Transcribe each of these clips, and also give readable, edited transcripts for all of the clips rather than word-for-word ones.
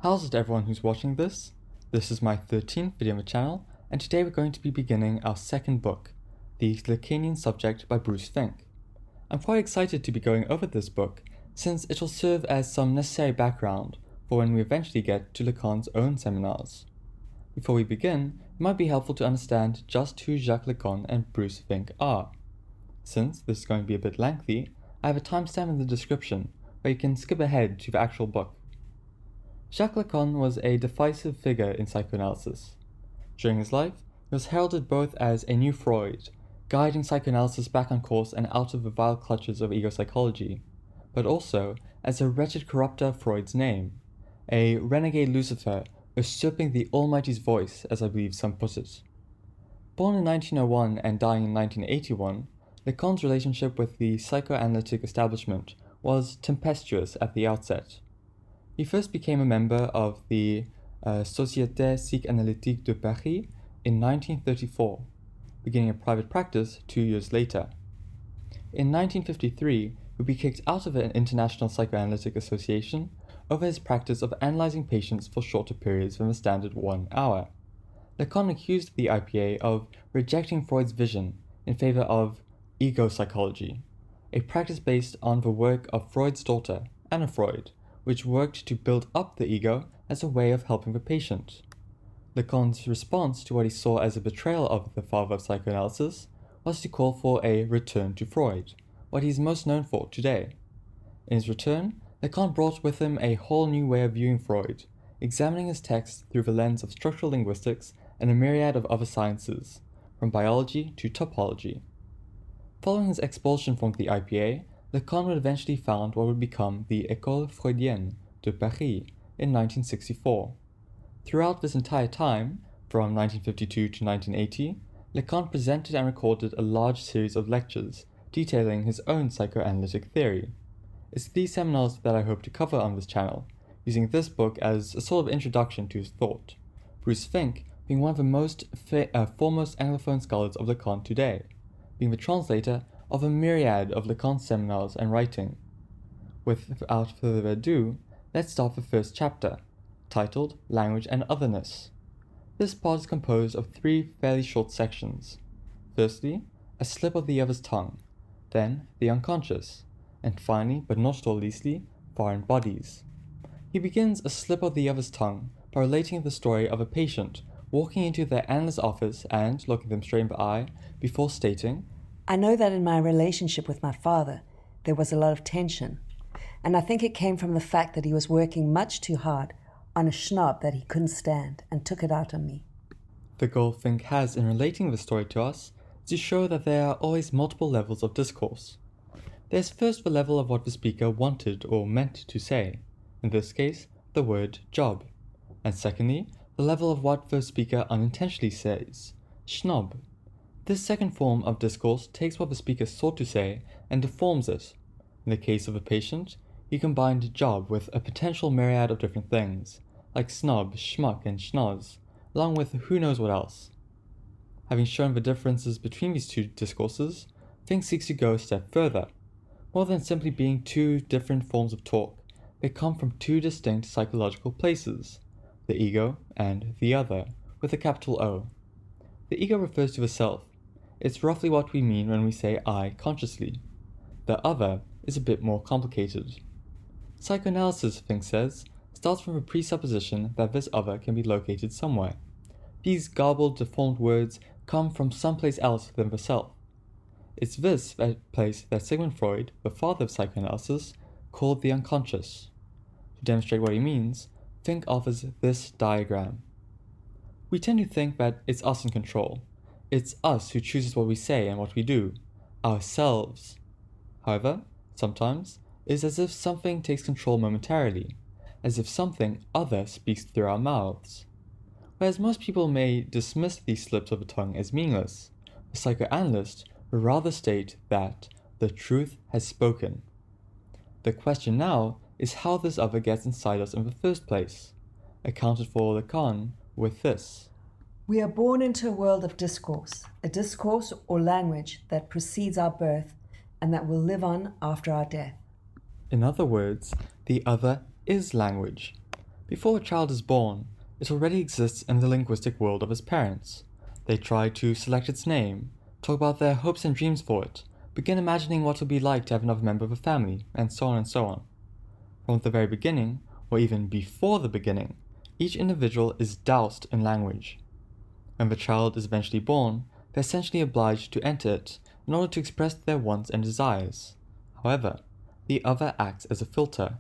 How's it everyone who's watching this? This is my 13th video on the channel, and today we're going to be beginning our second book, The Lacanian Subject by Bruce Fink. I'm quite excited to be going over this book, since it will serve as some necessary background for when we eventually get to Lacan's own seminars. Before we begin, it might be helpful to understand just who Jacques Lacan and Bruce Fink are. Since this is going to be a bit lengthy, I have a timestamp in the description where you can skip ahead to the actual book. Jacques Lacan was a decisive figure in psychoanalysis. During his life, he was heralded both as a new Freud, guiding psychoanalysis back on course and out of the vile clutches of ego psychology, but also as a wretched corrupter of Freud's name, a renegade Lucifer usurping the Almighty's voice, as I believe some put it. Born in 1901 and dying in 1981, Lacan's relationship with the psychoanalytic establishment was tempestuous at the outset. He first became a member of the Société Psychanalytique de Paris in 1934, beginning a private practice 2 years later. In 1953, he would be kicked out of an international psychoanalytic association over his practice of analyzing patients for shorter periods than the standard 1 hour. Lacan accused the IPA of rejecting Freud's vision in favor of ego psychology, a practice based on the work of Freud's daughter, Anna Freud, which worked to build up the ego as a way of helping the patient. Lacan's response to what he saw as a betrayal of the father of psychoanalysis was to call for a return to Freud, what he is most known for today. In his return, Lacan brought with him a whole new way of viewing Freud, examining his texts through the lens of structural linguistics and a myriad of other sciences, from biology to topology. Following his expulsion from the IPA, Lacan would eventually found what would become the École Freudienne de Paris in 1964. Throughout this entire time, from 1952 to 1980, Lacan presented and recorded a large series of lectures detailing his own psychoanalytic theory. It's these seminars that I hope to cover on this channel, using this book as a sort of introduction to his thought, Bruce Fink being one of the most foremost Anglophone scholars of Lacan today, being the translator of a myriad of Lacan's seminars and writing. Without further ado, let's start the first chapter, titled Language and Otherness. This part is composed of 3 fairly short sections. Firstly, a slip of the other's tongue, then the unconscious, and finally, but not at all leastly, foreign bodies. He begins a slip of the other's tongue by relating the story of a patient walking into their analyst's office and looking them straight in the eye before stating, I know that in my relationship with my father, there was a lot of tension, and I think it came from the fact that he was working much too hard on a schnob that he couldn't stand and took it out on me. The goal Fink has in relating the story to us is to show that there are always multiple levels of discourse. There's first the level of what the speaker wanted or meant to say, in this case, the word job, and secondly, the level of what the speaker unintentionally says, schnob. This second form of discourse takes what the speaker sought to say and deforms it. In the case of a patient, he combined job with a potential myriad of different things, like snob, schmuck, and schnoz, along with who knows what else. Having shown the differences between these two discourses, Fink seeks to go a step further. More than simply being 2 different forms of talk, they come from 2 distinct psychological places, the ego and the other, with a capital O. The ego refers to the self. It's roughly what we mean when we say I consciously. The other is a bit more complicated. Psychoanalysis, Fink says, starts from the presupposition that this other can be located somewhere. These garbled, deformed words come from someplace else than the self. It's this place that Sigmund Freud, the father of psychoanalysis, called the unconscious. To demonstrate what he means, Fink offers this diagram. We tend to think that it's us in control. It's us who chooses what we say and what we do, ourselves. However, sometimes, it's as if something takes control momentarily, as if something other speaks through our mouths. Whereas most people may dismiss these slips of the tongue as meaningless, the psychoanalyst would rather state that the truth has spoken. The question now is how this other gets inside us in the first place, accounted for Lacan with this. We are born into a world of discourse, a discourse or language that precedes our birth and that will live on after our death. In other words, the other is language, Before a child is born, it already exists in the linguistic world of its parents. They try to select its name, talk about their hopes and dreams for it, begin imagining what it will be like to have another member of a family, and so on and so on. From the very beginning, or even before the beginning, each individual is doused in language. When the child is eventually born, they're essentially obliged to enter it in order to express their wants and desires. However, the other acts as a filter.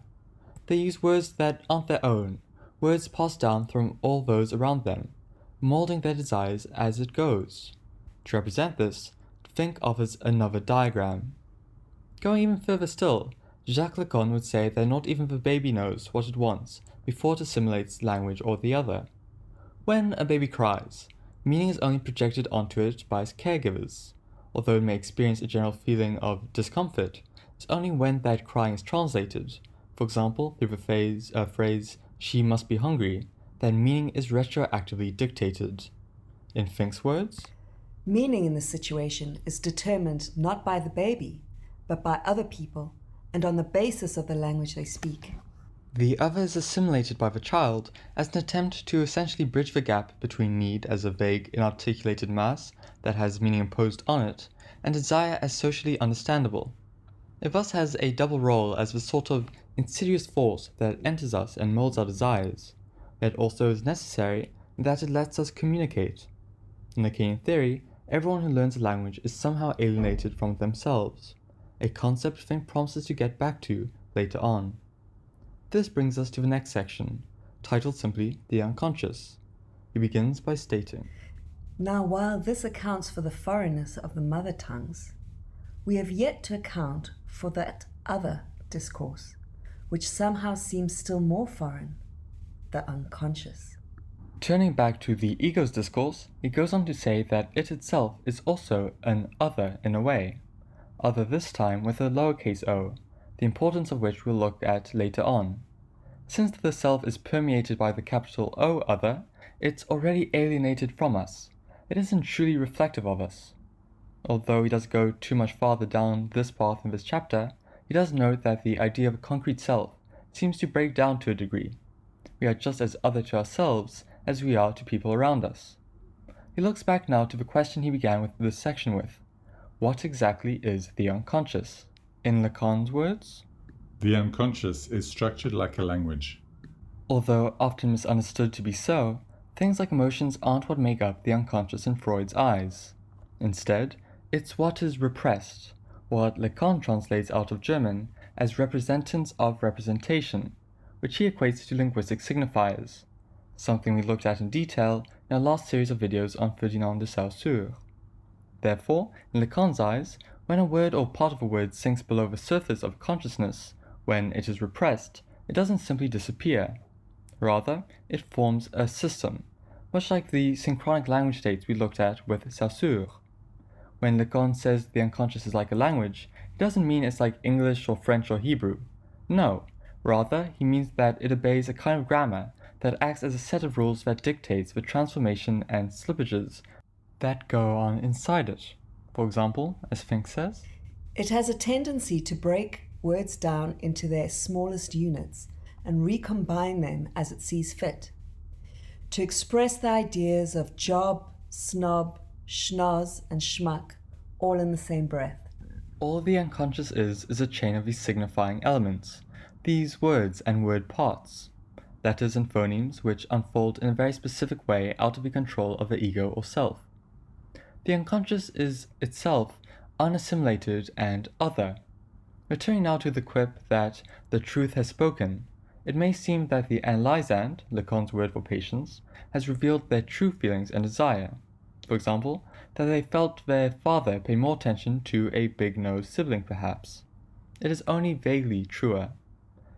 They use words that aren't their own, words passed down from all those around them, molding their desires as it goes. To represent this, Fink offers another diagram. Going even further still, Jacques Lacan would say that not even the baby knows what it wants before it assimilates language or the other. When a baby cries, meaning is only projected onto it by its caregivers. Although it may experience a general feeling of discomfort, it's only when that crying is translated, for example through the phrase "she must be hungry," that meaning is retroactively dictated. In Fink's words, meaning in this situation is determined not by the baby, but by other people, and on the basis of the language they speak. The other is assimilated by the child as an attempt to essentially bridge the gap between need as a vague, inarticulated mass that has meaning imposed on it, and desire as socially understandable. It thus has a double role as the sort of insidious force that enters us and molds our desires, yet also is necessary in that it lets us communicate. In Lacanian theory, everyone who learns a language is somehow alienated from themselves, a concept Fink promises to get back to later on. This brings us to the next section, titled simply The Unconscious. He begins by stating, Now, while this accounts for the foreignness of the mother tongues, we have yet to account for that other discourse, which somehow seems still more foreign, the unconscious. Turning back to the ego's discourse, he goes on to say that it itself is also an other in a way, other this time with a lowercase o, the importance of which we'll look at later on. Since the self is permeated by the capital O other, it's already alienated from us. It isn't truly reflective of us. Although he does go too much farther down this path in this chapter, he does note that the idea of a concrete self seems to break down to a degree. We are just as other to ourselves as we are to people around us. He looks back now to the question he began with this section with. What exactly is the unconscious? In Lacan's words, the unconscious is structured like a language. Although often misunderstood to be so, things like emotions aren't what make up the unconscious in Freud's eyes. Instead, it's what is repressed, what Lacan translates out of German as representance of representation, which he equates to linguistic signifiers, something we looked at in detail in our last series of videos on Ferdinand de Saussure. Therefore, in Lacan's eyes, when a word or part of a word sinks below the surface of consciousness, when it is repressed, it doesn't simply disappear. Rather, it forms a system, much like the synchronic language states we looked at with Saussure. When Lacan says the unconscious is like a language, he doesn't mean it's like English or French or Hebrew. No, rather he means that it obeys a kind of grammar that acts as a set of rules that dictates the transformation and slippages that go on inside it. For example, as Fink says, it has a tendency to break words down into their smallest units and recombine them as it sees fit, to express the ideas of job, snob, schnoz, and schmuck all in the same breath. All the unconscious is a chain of these signifying elements, these words and word parts, letters and phonemes which unfold in a very specific way out of the control of the ego or self. The unconscious is itself unassimilated and other. Returning now to the quip that the truth has spoken, it may seem that the analysand, Lacan's word for patience, has revealed their true feelings and desire. For example, that they felt their father pay more attention to a big-nosed sibling perhaps. It is only vaguely truer.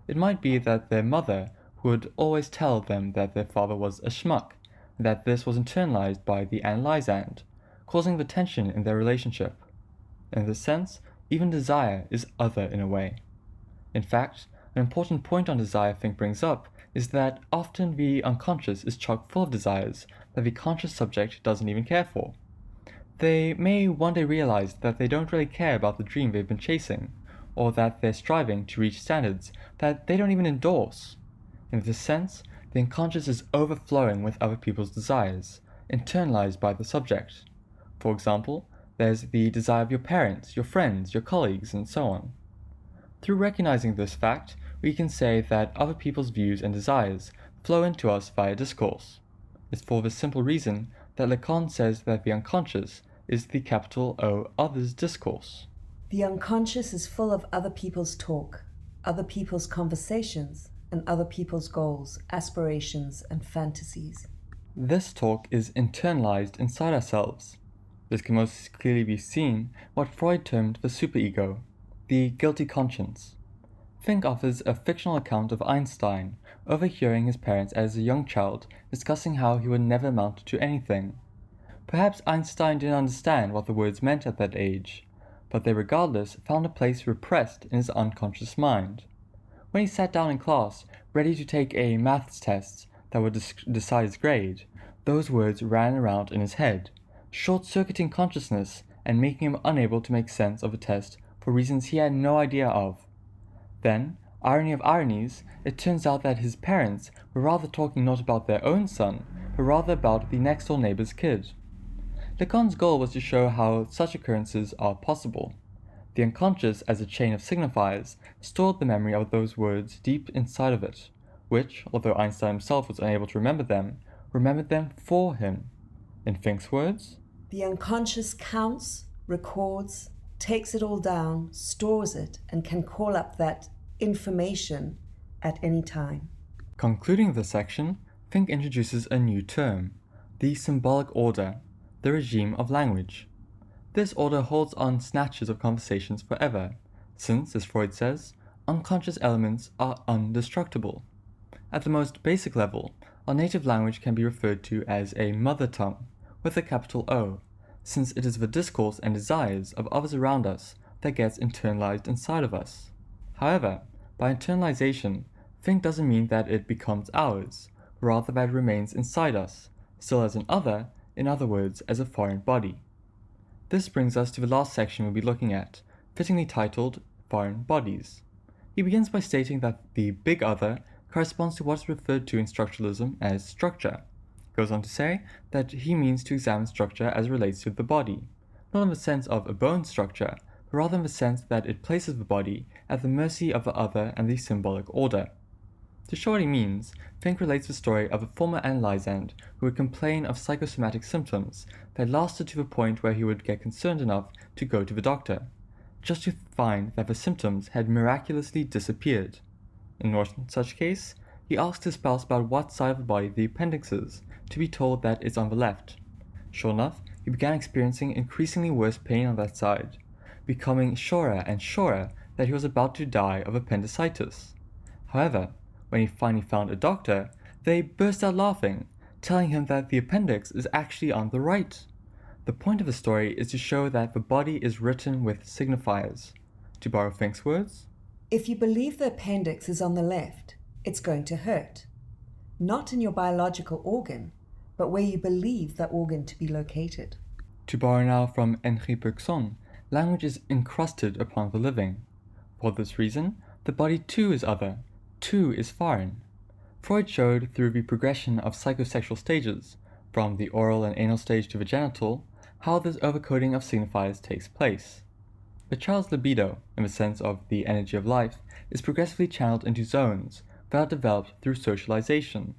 It might be that their mother would always tell them that their father was a schmuck, and that this was internalized by the analysand, causing the tension in their relationship. In this sense, even desire is other in a way. In fact, an important point on desire Fink brings up is that often the unconscious is chock full of desires that the conscious subject doesn't even care for. They may one day realize that they don't really care about the dream they've been chasing, or that they're striving to reach standards that they don't even endorse. In this sense, the unconscious is overflowing with other people's desires, internalized by the subject. For example, there's the desire of your parents, your friends, your colleagues, and so on. Through recognizing this fact, we can say that other people's views and desires flow into us via discourse. It's for this simple reason that Lacan says that the unconscious is the capital O others discourse. The unconscious is full of other people's talk, other people's conversations, and other people's goals, aspirations, and fantasies. This talk is internalized inside ourselves. This can most clearly be seen what Freud termed the superego, the guilty conscience. Fink offers a fictional account of Einstein overhearing his parents as a young child discussing how he would never amount to anything. Perhaps Einstein didn't understand what the words meant at that age, but they regardless found a place repressed in his unconscious mind. When he sat down in class, ready to take a maths test that would decide his grade, those words ran around in his head, short-circuiting consciousness and making him unable to make sense of a test for reasons he had no idea of. Then, irony of ironies, it turns out that his parents were rather talking not about their own son, but rather about the next-door neighbor's kid. Lacan's goal was to show how such occurrences are possible. The unconscious, as a chain of signifiers, stored the memory of those words deep inside of it, which, although Einstein himself was unable to remember them, remembered them for him. In Fink's words, the unconscious counts, records, takes it all down, stores it, and can call up that information at any time. Concluding this section, Fink introduces a new term, the symbolic order, the regime of language. This order holds on snatches of conversations forever, since, as Freud says, unconscious elements are indestructible. At the most basic level, our native language can be referred to as a mother tongue, with a capital O, since it is the discourse and desires of others around us that gets internalized inside of us. However, by internalization, Fink doesn't mean that it becomes ours, rather that it remains inside us, still as an other, in other words, as a foreign body. This brings us to the last section we'll be looking at, fittingly titled Foreign Bodies. He begins by stating that the big other corresponds to what is referred to in structuralism as structure. He goes on to say that he means to examine structure as it relates to the body, not in the sense of a bone structure, but rather in the sense that it places the body at the mercy of the other and the symbolic order. To show what he means, Fink relates the story of a former analysand who would complain of psychosomatic symptoms that lasted to the point where he would get concerned enough to go to the doctor, just to find that the symptoms had miraculously disappeared. In one such case, he asked his spouse about what side of the body the appendix is, to be told that it's on the left. Sure enough, he began experiencing increasingly worse pain on that side, becoming surer and surer that he was about to die of appendicitis. However, when he finally found a doctor, they burst out laughing, telling him that the appendix is actually on the right. The point of the story is to show that the body is written with signifiers. To borrow Fink's words, if you believe the appendix is on the left, it's going to hurt. Not in your biological organ, but where you believe that organ to be located. To borrow now from Henri Bergson, language is encrusted upon the living. For this reason, the body too is other, too is foreign. Freud showed through the progression of psychosexual stages, from the oral and anal stage to the genital, how this overcoding of signifiers takes place. The child's libido, in the sense of the energy of life, is progressively channeled into zones that are developed through socialization,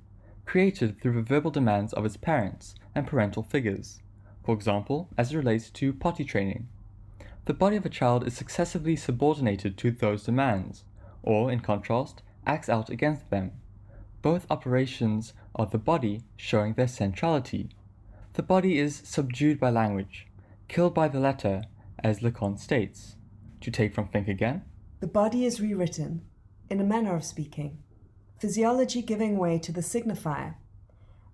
created through the verbal demands of its parents and parental figures, for example, as it relates to potty training. The body of a child is successively subordinated to those demands, or, in contrast, acts out against them, both operations of the body showing their centrality. The body is subdued by language, killed by the letter, as Lacan states. To take from Fink again, the body is rewritten, in a manner of speaking, physiology giving way to the signifier,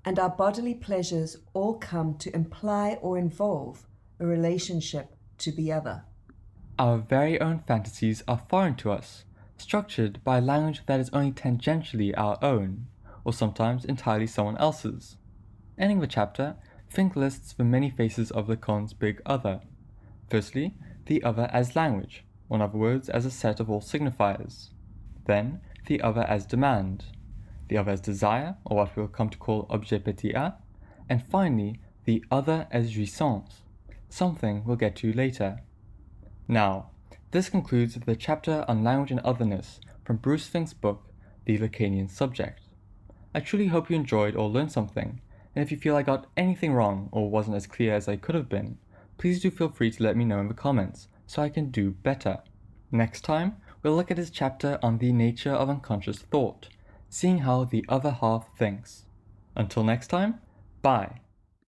and our bodily pleasures all come to imply or involve a relationship to the other. Our very own fantasies are foreign to us, structured by a language that is only tangentially our own, or sometimes entirely someone else's. Ending the chapter, Fink lists the many faces of Lacan's big other. Firstly, the other as language, or in other words, as a set of all signifiers. Then, the other as demand. the other as desire, or what we'll come to call objet petit a, and finally, the other as jouissance, something we'll get to later. Now, this concludes the chapter on language and otherness from Bruce Fink's book, The Lacanian Subject. I truly hope you enjoyed or learned something, and if you feel I got anything wrong or wasn't as clear as I could have been, please do feel free to let me know in the comments so I can do better. Next time, we'll look at his chapter on the nature of unconscious thought, seeing how the other half thinks. Until next time, bye.